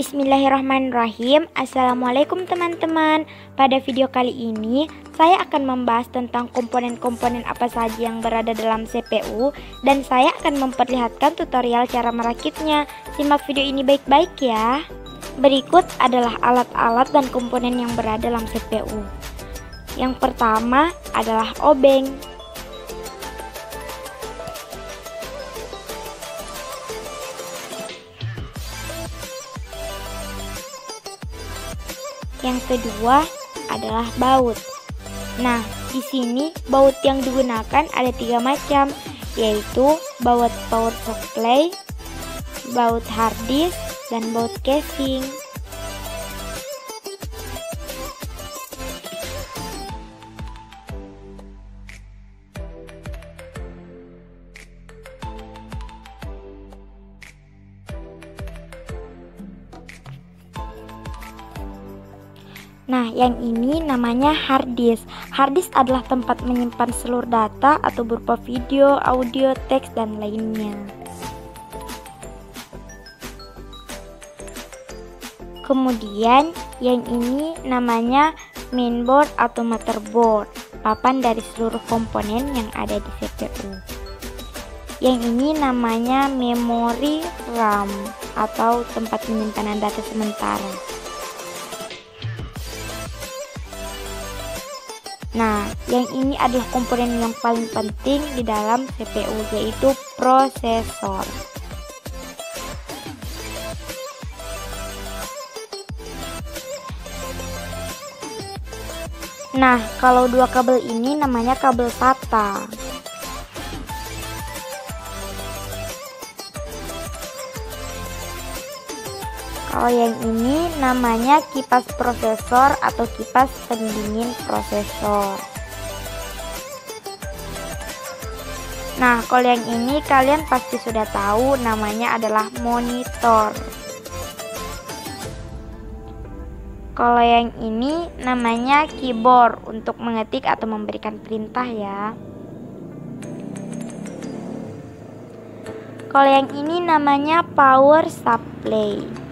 Bismillahirrahmanirrahim. Assalamualaikum teman-teman. Pada video kali ini saya akan membahas tentang komponen-komponen apa saja yang berada dalam CPU, dan saya akan memperlihatkan tutorial cara merakitnya. Simak video ini baik-baik ya. Berikut adalah alat-alat dan komponen yang berada dalam CPU. Yang pertama adalah obeng. Yang kedua adalah baut. Nah, di sini baut yang digunakan ada 3 macam, yaitu baut power supply, baut hard disk, dan baut casing. Nah, yang ini namanya hard disk. Hard disk adalah tempat menyimpan seluruh data atau berupa video, audio, teks, dan lainnya. Kemudian, yang ini namanya mainboard atau motherboard, papan dari seluruh komponen yang ada di CPU. Yang ini namanya memori RAM atau tempat penyimpanan data sementara. Nah, yang ini adalah komponen yang paling penting di dalam CPU, yaitu prosesor. Nah, kalau dua kabel ini namanya kabel SATA. Kalau yang ini namanya kipas prosesor atau kipas pendingin prosesor. Nah, kalau yang ini kalian pasti sudah tahu, namanya adalah monitor. Kalau yang ini namanya keyboard untuk mengetik atau memberikan perintah ya. Kalau yang ini namanya power supply.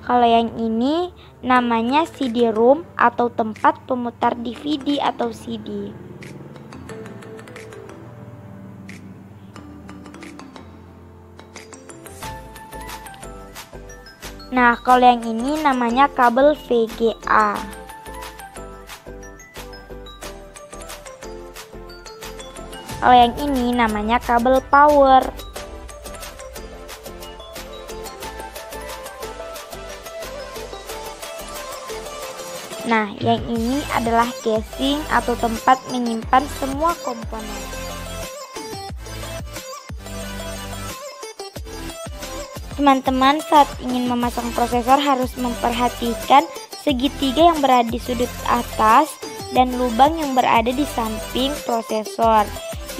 Kalau yang ini namanya CD-ROM atau tempat pemutar DVD atau CD. Nah, kalau yang ini namanya kabel VGA. Kalau yang ini namanya kabel power. Nah, yang ini adalah casing atau tempat menyimpan semua komponen. Teman-teman, saat ingin memasang prosesor harus memperhatikan segitiga yang berada di sudut atas dan lubang yang berada di samping prosesor.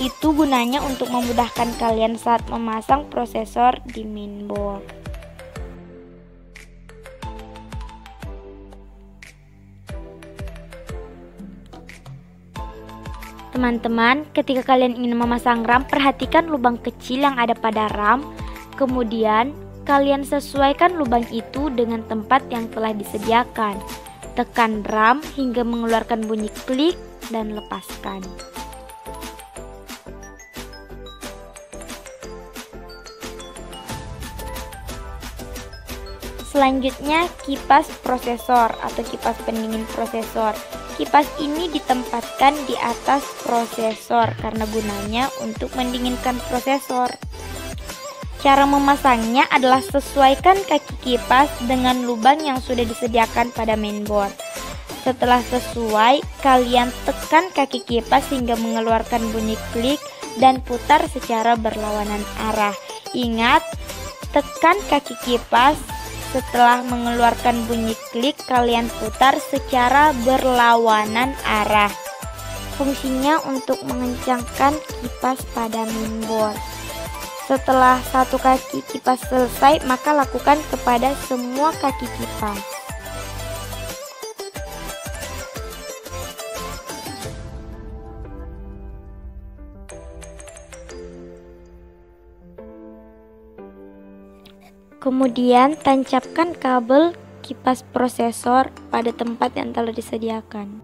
Itu gunanya untuk memudahkan kalian saat memasang prosesor di mainboard. Teman-teman, ketika kalian ingin memasang RAM, perhatikan lubang kecil yang ada pada RAM. Kemudian, kalian sesuaikan lubang itu dengan tempat yang telah disediakan. Tekan RAM hingga mengeluarkan bunyi klik dan lepaskan. Selanjutnya, kipas prosesor atau kipas pendingin prosesor. Kipas ini ditempatkan di atas prosesor karena gunanya untuk mendinginkan prosesor. Cara memasangnya adalah sesuaikan kaki kipas dengan lubang yang sudah disediakan pada mainboard. Setelah sesuai, kalian tekan kaki kipas hingga mengeluarkan bunyi klik dan putar secara berlawanan arah. Ingat, tekan kaki kipas. Setelah mengeluarkan bunyi klik, kalian putar secara berlawanan arah. Fungsinya untuk mengencangkan kipas pada mainboard. Setelah satu kaki kipas selesai, maka lakukan kepada semua kaki kipas. Kemudian tancapkan kabel kipas prosesor pada tempat yang telah disediakan.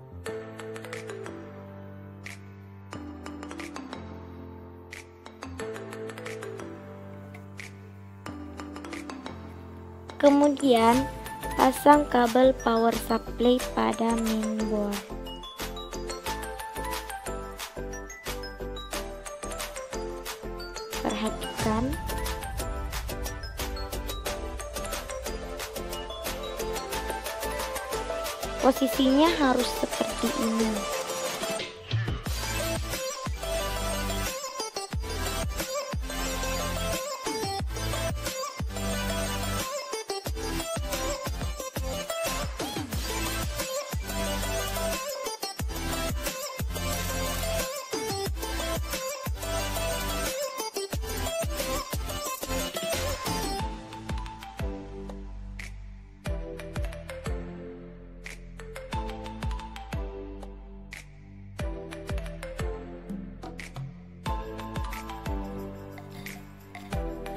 Kemudian pasang kabel power supply pada mainboard. Perhatikan posisinya harus seperti ini.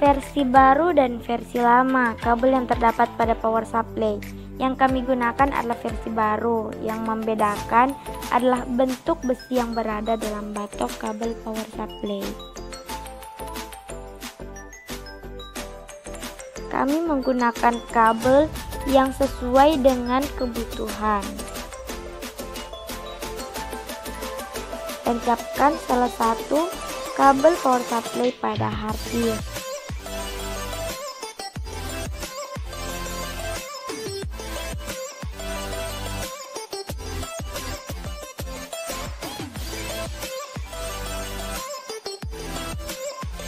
Versi baru dan versi lama kabel yang terdapat pada power supply. Yang kami gunakan adalah versi baru. Yang membedakan adalah bentuk besi yang berada dalam batok kabel power supply. Kami menggunakan kabel yang sesuai dengan kebutuhan. Tancapkan salah satu kabel power supply pada hard disk.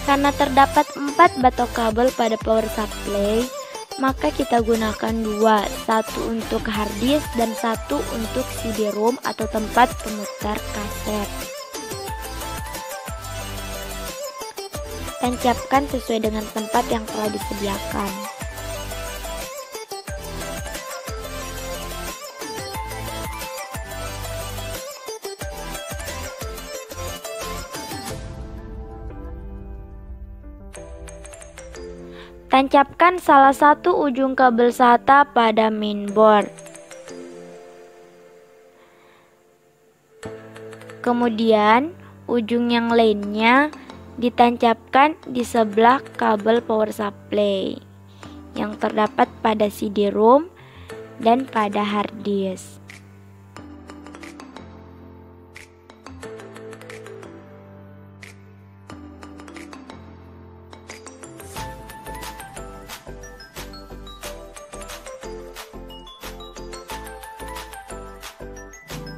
Karena terdapat 4 batok kabel pada power supply, maka kita gunakan 2, satu untuk hard disk dan satu untuk CD-ROM atau tempat pemutar kaset. Tancapkan sesuai dengan tempat yang telah disediakan. Tancapkan salah satu ujung kabel SATA pada mainboard. Kemudian, ujung yang lainnya ditancapkan di sebelah kabel power supply yang terdapat pada CD-ROM dan pada hard disk.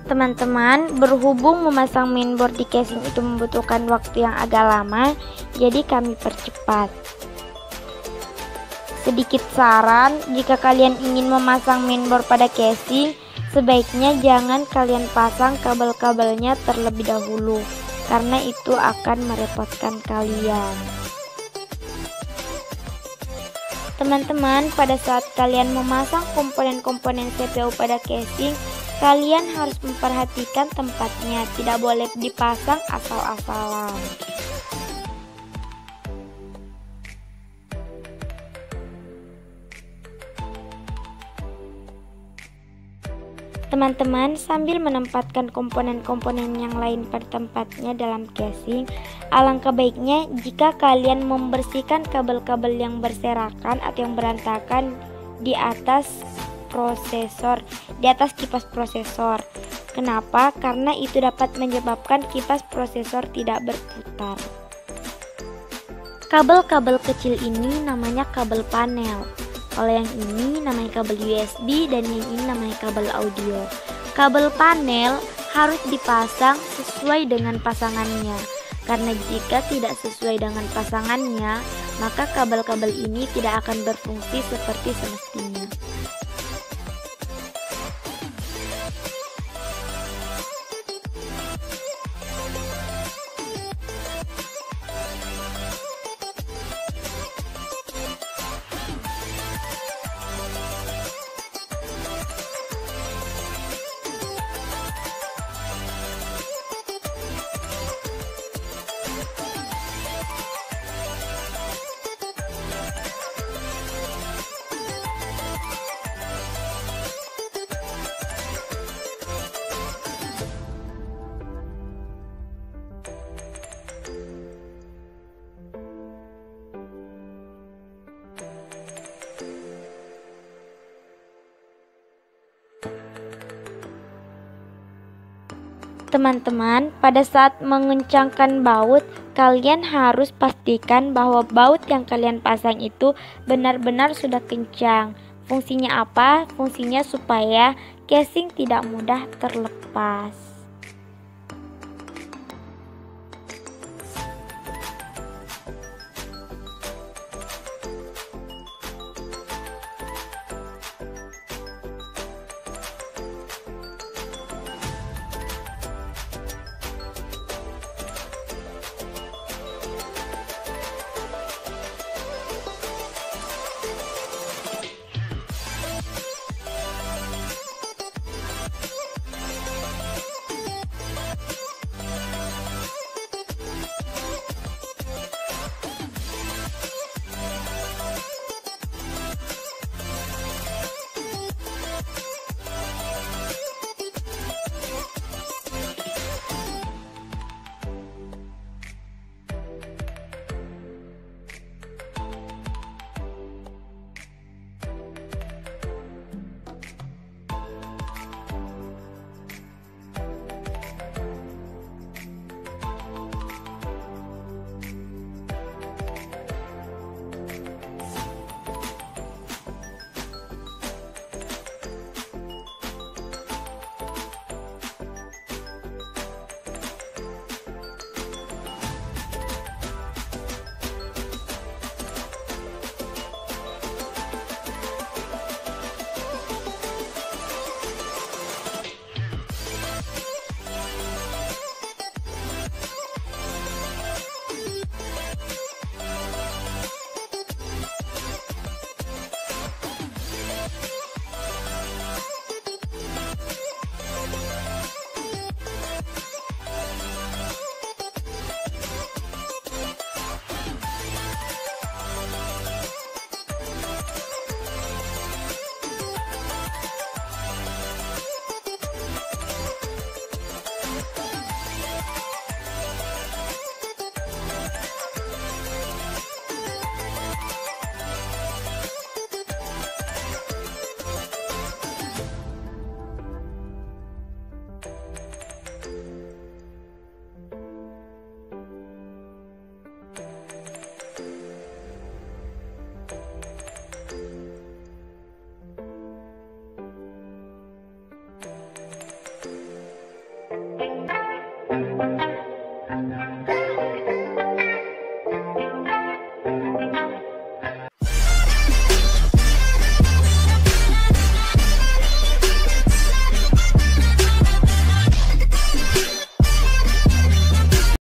Teman-teman, berhubung memasang mainboard di casing itu membutuhkan waktu yang agak lama, jadi kami percepat. Sedikit saran, jika kalian ingin memasang mainboard pada casing, sebaiknya jangan kalian pasang kabel-kabelnya terlebih dahulu, karena itu akan merepotkan kalian. Teman-teman, pada saat kalian memasang komponen-komponen CPU pada casing, kalian harus memperhatikan tempatnya, tidak boleh dipasang asal-asalan. Teman-teman, sambil menempatkan komponen-komponen yang lain pada tempatnya dalam casing, alangkah baiknya jika kalian membersihkan kabel-kabel yang berserakan atau yang berantakan di atas prosesor, di atas kipas prosesor. Kenapa? Karena itu dapat menyebabkan kipas prosesor tidak berputar. Kabel-kabel kecil ini namanya kabel panel. Kalau yang ini namanya kabel USB dan yang ini namanya kabel audio. Kabel panel harus dipasang sesuai dengan pasangannya. Karena jika tidak sesuai dengan pasangannya, maka kabel-kabel ini tidak akan berfungsi seperti semestinya. Teman-teman, pada saat mengencangkan baut, kalian harus pastikan bahwa baut yang kalian pasang itu benar-benar sudah kencang. Fungsinya apa? Fungsinya supaya casing tidak mudah terlepas.